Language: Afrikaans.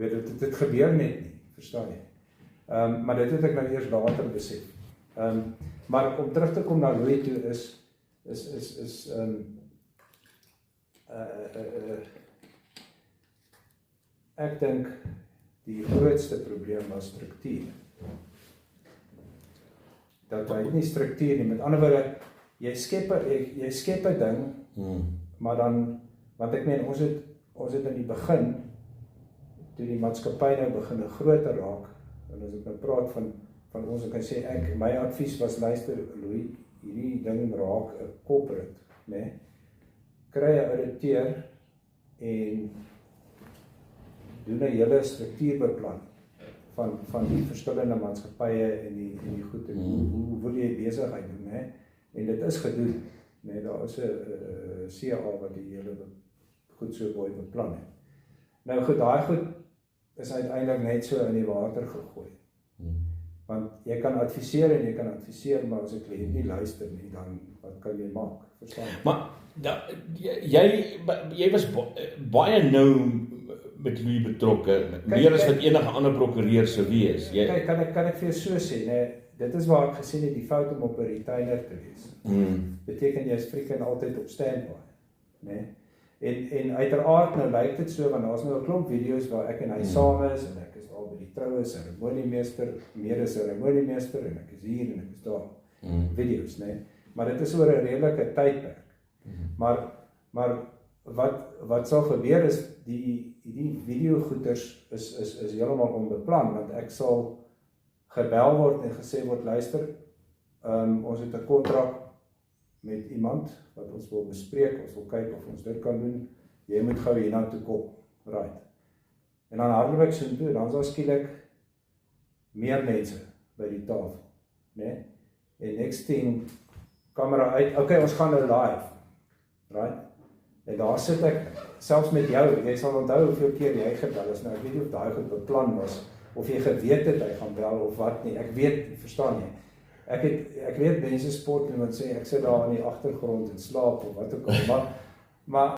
Dit gebeur net nie, verstaan jy? Maar dit het ek nou eers later besef. Maar om terug te kom na Louis toe ek dink die grootste probleem was struktuur. Dat hy nie struktuur nie, met ander woorde, jy skep 'n ding, maar dan, want ek meen, ons het in die begin, toe die maatskappy nou begin groter raak, en as ek nou praat van ons, ek kan sê, my advies was, luister Louis, hierdie ding raak 'n corporate, né? Kry 'n ouditeur en doen 'n hele struktuurbeplan van die verskillende maatskappye en die goed, en hoe wil jy besigheid doen, né? En dit is gedoen, né? Daar is 'n CA wat die hele goed so mooi beplan het. Nou goed, daai goed is uiteindelik net so in die water gegooi. Want jy kan adviseer en jy kan adviseer, maar as 'n kliënt nie luister nie, dan wat kan jy maak? Verstaan jy? Maar jy was baie nou met Louis betrokke, meer as wat enige ander prokureur sou wees. Kyk, kan ek vir jou so sê, nee, dit is waar ek gesien het, die fout om op 'n retainer te wees. Beteken jy is freaking altyd op standby, né? En uiteraard nou lyk dit so, want daar's nou 'n klomp video's waar ek en hy saam is, en ek is daar by die troue seremoniemeester, mede seremoniemeester, en ek is hier en ek is daar. Video's, né? Maar dit is oor 'n redelike tydperk. Maar wat sal gebeur is, die videogoeders is heeltemal onbeplan, want ek sal gebel word en gesê word, luister, ons het 'n kontrak met iemand wat ons wil bespreek, ons wil kyk of ons dit kan doen, jy moet gou hiernatoe kom, right. En dan hardloop ek so toe, dan is daar skielik meer mense by die tafel, né? En next thing, kamera uit, okay, ons gaan nou live, right? En daar sit ek, selfs met jou, jy sal onthou hoeveel keer jy gebel is, nou ek weet nie of daai goed beplan was, of jy geweet het hy gaan bel of wat nie, ek weet, verstaan jy, ek weet mense spot en wat sê, ek sit daar in die agtergrond en slaap of wat ook al, maar